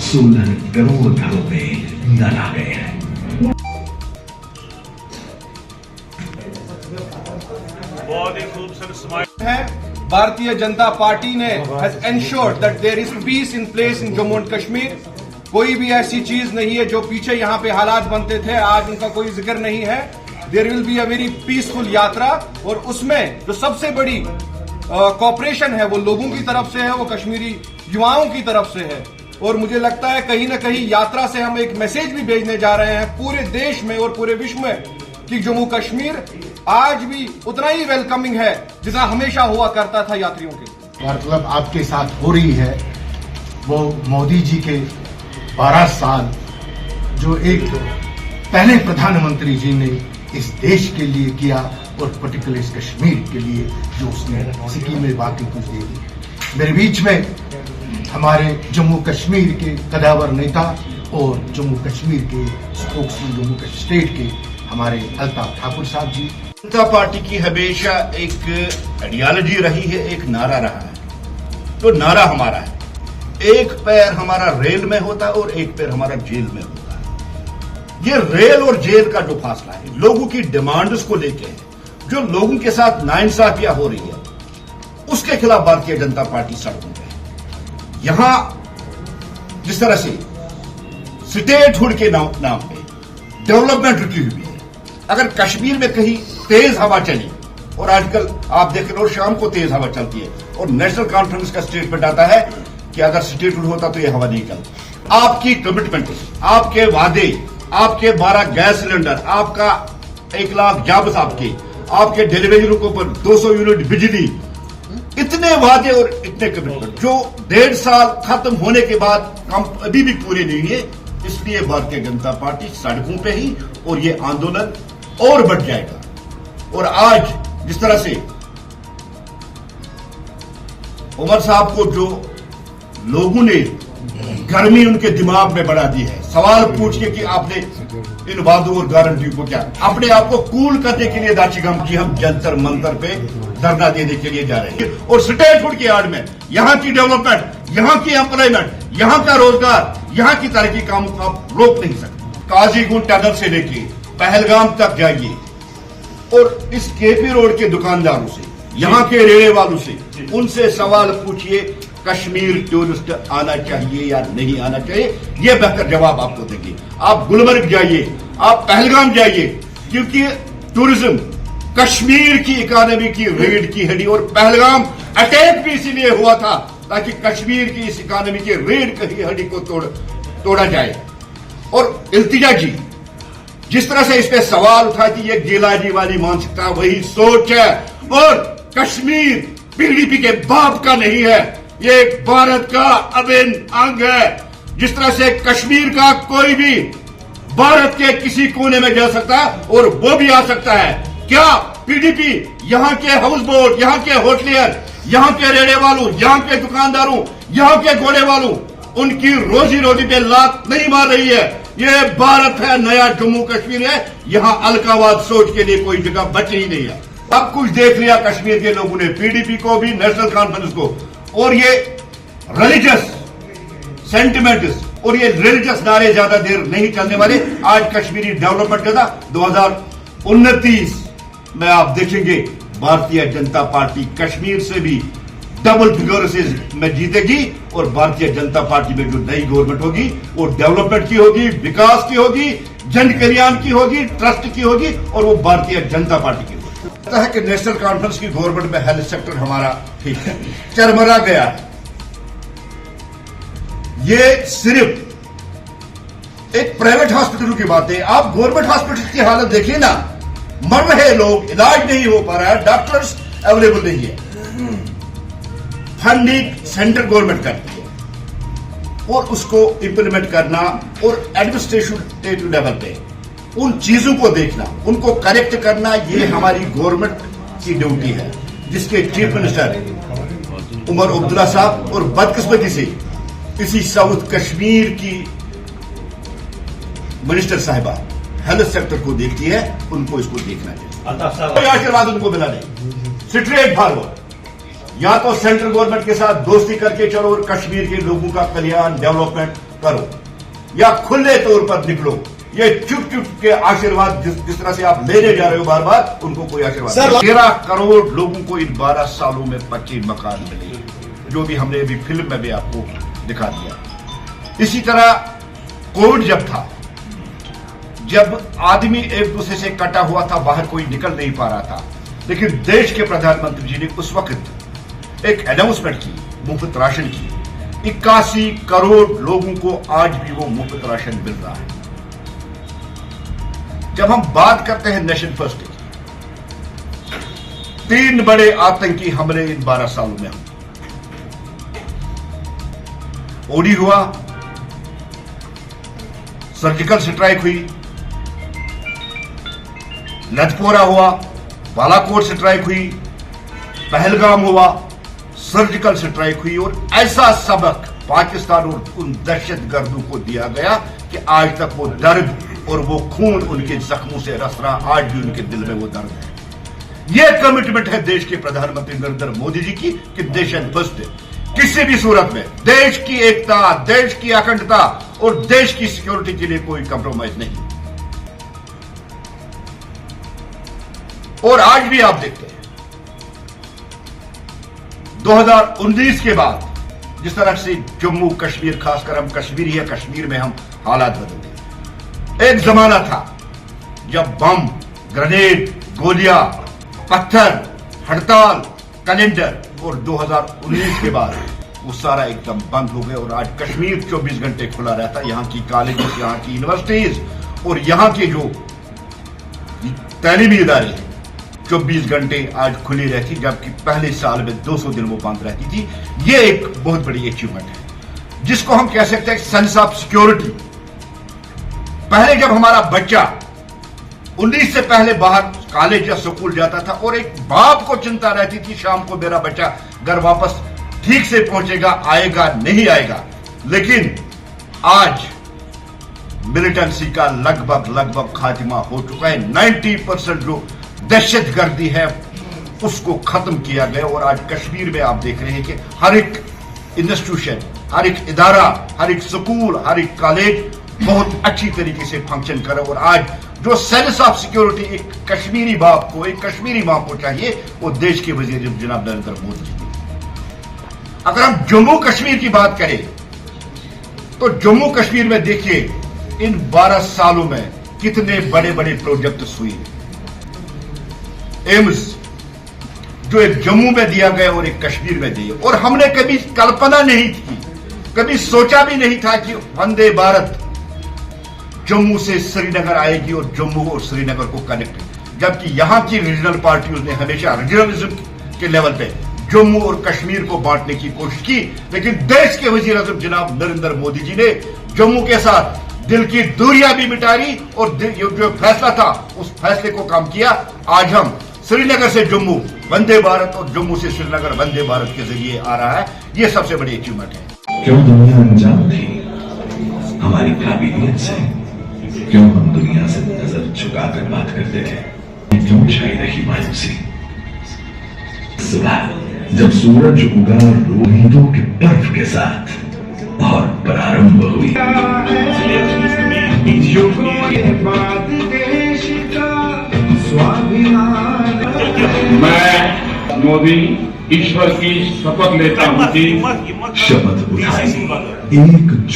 16 करोड़ घरों में नल आ गए हैं। बहुत ही खूबसूरत स्माइल है। भारतीय जनता पार्टी ने has ensured that there is peace in place in Jammu and Kashmir. कोई भी ऐसी चीज नहीं है जो पीछे यहाँ पे हालात बनते थे, आज उनका कोई जिक्र नहीं है। There will be a very peaceful yatra, और उसमें जो सबसे बड़ी कॉपरेशन है वो लोगों की तरफ से है, वो कश्मीरी युवाओं की तरफ से है। और मुझे लगता है कहीं ना कहीं यात्रा से हम एक मैसेज भी भेजने जा रहे हैं पूरे देश में और पूरे विश्व में कि जम्मू कश्मीर आज भी उतना ही वेलकमिंग है जितना हमेशा हुआ करता था यात्रियों के। वार्तालाप आपके साथ हो रही है वो मोदी जी के 12 साल जो एक पहले प्रधानमंत्री जी ने इस देश के लिए किया, और पर्टिकुलर इस कश्मीर के लिए जो उसने स्कीमें वाकई कुछ दे दी। मेरे बीच में हमारे जम्मू कश्मीर के कदावर नेता और जम्मू कश्मीर के स्पोक्समैन जम्मू कश्मीर स्टेट के हमारे अल्ताफ ठाकुर साहब जी। जनता पार्टी की हमेशा एक आइडियोलॉजी रही है, एक नारा रहा है। तो नारा हमारा है, एक पैर हमारा रेल में होता है और एक पैर हमारा जेल में होता है। ये रेल और जेल का जो फासला है लोगों की डिमांड्स को लेके है, जो लोगों के साथ नाइंसाफियां हो रही है, उसके खिलाफ भारतीय जनता पार्टी सड़कों पे है। यहां जिस तरह से स्टेटहुड के नाम पे डेवलपमेंट रुकी हुई है, अगर कश्मीर में कहीं तेज हवा चली, और आजकल आप देख रहे हो शाम को तेज हवा चलती है, और नेशनल कॉन्फ्रेंस का स्टेटमेंट आता है कि अगर स्टेटहुड होता तो यह हवा नहीं चलती। आपकी कमिटमेंट, आपके वादे, आपके 12 गैस सिलेंडर, आपका 1 लाख जॉब्स, आपके डिलीवरी रुकों पर 200 यूनिट बिजली, इतने वादे और इतने कमिटमेंट जो 1.5 साल खत्म होने के बाद अभी भी पूरे नहीं है। इसलिए भारतीय जनता पार्टी सड़कों पे ही, और ये आंदोलन और बढ़ जाएगा। और आज जिस तरह से उमर साहब को जो लोगों ने गर्मी उनके दिमाग में बढ़ा दी है, सवाल पूछ के कि आपने इन वादों और गारंटी को क्या अपने आप को कूल करने के लिए दाचिगम की हम जंतर मंतर पे धरना देने के लिए जा रहे हैं। और स्टेटहुड की आड़ में यहाँ की डेवलपमेंट, यहाँ की एम्प्लॉयमेंट, यहाँ का रोजगार, यहाँ की तरक्की कामों को आप रोक नहीं सकते। काजीगुंड टनल से लेके पहलगाम तक जाइए, और इस केपी रोड के दुकानदारों से, यहाँ के रेड़े वालों से, उनसे सवाल पूछिए कश्मीर टूरिस्ट आना चाहिए या नहीं आना चाहिए, यह बेहतर जवाब आपको देंगे। आप गुलमर्ग जाइए, आप पहलगाम जाइए, क्योंकि टूरिज्म कश्मीर की इकोनॉमी की रीढ़ की हड्डी, और पहलगाम अटैक भी इसीलिए हुआ था ताकि कश्मीर की इस इकोनॉमी की रीढ़ की हड्डी को तोड़ा जाए। और इल्तिजा जी जिस तरह से इस पे सवाल उठाती है, गिलाजी वाली मानसिकता वही सोच है, और कश्मीर पीडीपी के बाप का नहीं है, ये भारत का अभिन्न अंग है। जिस तरह से कश्मीर का कोई भी भारत के किसी कोने में जा सकता है और वो भी आ सकता है। क्या पीडीपी यहाँ के हाउस बोट, यहाँ के होटलियर, यहाँ के रेड़े वालों, यहाँ के दुकानदारों, यहाँ के घोड़े वालों, उनकी रोजी रोटी पे लात नहीं मार रही है? ये भारत है, नया जम्मू कश्मीर है, यहाँ अलगाववाद सोच के लिए कोई जगह बची ही नहीं है। सब कुछ देख लिया कश्मीर के लोगों ने, पीडीपी को भी, नेशनल कॉन्फ्रेंस को, और ये रिलीजियस सेंटिमेंट्स और ये रिलीजियस नारे ज्यादा देर नहीं चलने वाले। आज कश्मीरी डेवलपमेंट का 2029 में आप देखेंगे भारतीय जनता पार्टी कश्मीर से भी डबल फिगर में जीतेगी, और भारतीय जनता पार्टी में जो नई गवर्नमेंट होगी वो डेवलपमेंट की होगी, विकास की होगी, जन कल्याण की होगी, ट्रस्ट की होगी, और वो भारतीय जनता पार्टी की होगी। पता है कि नेशनल कॉन्फ्रेंस की गवर्नमेंट में हेल्थ सेक्टर हमारा ठीक है, चरमरा गया है। ये सिर्फ एक प्राइवेट हॉस्पिटलों की बात है। आप गवर्नमेंट हॉस्पिटल की हालत देखिए ना, मर रहे लोग, इलाज नहीं हो पा रहा है, डॉक्टर्स अवेलेबल नहीं है। फंडिंग सेंट्रल गवर्नमेंट करती है, और उसको इंप्लीमेंट करना, और एडमिनिस्ट्रेटिव लेवल पे उन चीजों को देखना, उनको करेक्ट करना, ये हमारी गवर्नमेंट की ड्यूटी है, जिसके चीफ मिनिस्टर उमर अब्दुल्ला साहब, और बदकिस्मती से इसी साउथ कश्मीर की मिनिस्टर साहिबा हेल्थ सेक्टर को देखती है, उनको इसको देखना चाहिए। कोई आशीर्वाद उनको मिला नहीं, स्ट्रेट फॉरवर्ड, या तो सेंट्रल गवर्नमेंट के साथ दोस्ती करके चलो और कश्मीर के लोगों का कल्याण, डेवलपमेंट करो या खुले तौर पर निकलो। ये चुप चुप के आशीर्वाद जिस तरह से आप लेने जा रहे हो बार बार, उनको कोई आशीर्वाद 13 करोड़ लोगों को इन 12 सालों में पक्के मकान मिले, जो भी हमने अभी फिल्म में भी आपको दिखा दिया। इसी तरह कोविड जब था, जब आदमी एक दूसरे से कटा हुआ था, बाहर कोई निकल नहीं पा रहा था, लेकिन देश के प्रधानमंत्री जी ने उस वक्त एक अनाउंसमेंट की, मुफ्त राशन की। 81 करोड़ लोगों को आज भी वो मुफ्त राशन मिल रहा है। जब हम बात करते हैं नेशन फर्स्ट की, 3 बड़े आतंकी हमले इन 12 सालों में हुए। ओडी हुआ, सर्जिकल स्ट्राइक हुई, लथपोरा हुआ, बालाकोट स्ट्राइक हुई, पहलगाम हुआ, सर्जिकल स्ट्राइक हुई। और ऐसा सबक पाकिस्तान और उन दहशतगर्दों को दिया गया कि आज तक वो दर्द और वो खून उनके जख्मों से रस रहा, आज भी उनके दिल में वो दर्द है। ये कमिटमेंट है देश के प्रधानमंत्री नरेंद्र मोदी जी की कि नेशन फर्स्ट, किसी भी सूरत में देश की एकता, देश की अखंडता और देश की सिक्योरिटी के लिए कोई कंप्रोमाइज नहीं। और आज भी आप देखते हैं 2019 के बाद जिस तरह से जम्मू कश्मीर, खासकर हम कश्मीरी है, कश्मीर में हम हालात बदलते। एक जमाना था जब बम, ग्रेनेड, गोलियां, पत्थर, हड़ताल, कैलेंडर, और 2019 के बाद वो सारा एकदम बंद हो गया। और आज कश्मीर 24 घंटे खुला रहता है। यहाँ की कॉलेजेस, यहाँ की यूनिवर्सिटीज और यहाँ के जो तालीमी इदारे 24 घंटे आज खुली रहती, जबकि पहले साल में 200 दिन वो बंद रहती थी। ये एक बहुत बड़ी अचीवमेंट है जिसको हम कह सकते हैं सेंस ऑफ सिक्योरिटी। पहले जब हमारा बच्चा 19 से पहले बाहर कॉलेज या स्कूल जाता था और एक बाप को चिंता रहती थी शाम को मेरा बच्चा घर वापस ठीक से पहुंचेगा, आएगा नहीं आएगा। लेकिन आज मिलिटेंसी का लगभग खात्मा हो चुका है। 90% जो दहशतगर्दी है उसको खत्म किया गया। और आज कश्मीर में आप देख रहे हैं कि हर एक इंस्टीट्यूशन, हर एक इदारा, हर एक स्कूल, हर एक कॉलेज बहुत अच्छी तरीके से फंक्शन करे। और आज जो सेंस ऑफ सिक्योरिटी एक कश्मीरी बाप को, एक कश्मीरी मां को चाहिए, वो देश के वजीर जनाब नरेंद्र मोदी जी। अगर हम जम्मू कश्मीर की बात करें तो जम्मू कश्मीर में देखिए इन 12 सालों में कितने बड़े बड़े प्रोजेक्ट्स हुए। एम्स जो एक जम्मू में दिया गया और एक कश्मीर में दिया, और हमने कभी कल्पना नहीं थी, कभी सोचा भी नहीं था कि वंदे भारत जम्मू से श्रीनगर आएगी और जम्मू और श्रीनगर को कनेक्ट। जबकि यहां की रीजनल पार्टियों ने हमेशा रीजनलिज्म के लेवल पे जम्मू और कश्मीर को बांटने की कोशिश की, लेकिन देश के वजीर आजम जनाब नरेंद्र मोदी जी ने जम्मू के साथ दिल की दूरियां भी मिटाई और जो फैसला था उस फैसले को काम किया। आज हम श्रीनगर से जम्मू वंदे भारत और जम्मू से श्रीनगर वंदे भारत के जरिए आ रहा है। ये सबसे बड़ी अचीवमेंट है। क्यों दुनिया अनजान थी हमारी काबिलियत से? क्यों हम दुनिया से नजर झुकाकर बात करते थे? क्यों छाई रही मायूसी? सुबह जब सूरज उगा उम्मीदों के बर्फ के साथ और प्रारंभ हुई मैं मोदी ईश्वर की शपथ लेता हूं कि शपथ उठाई एक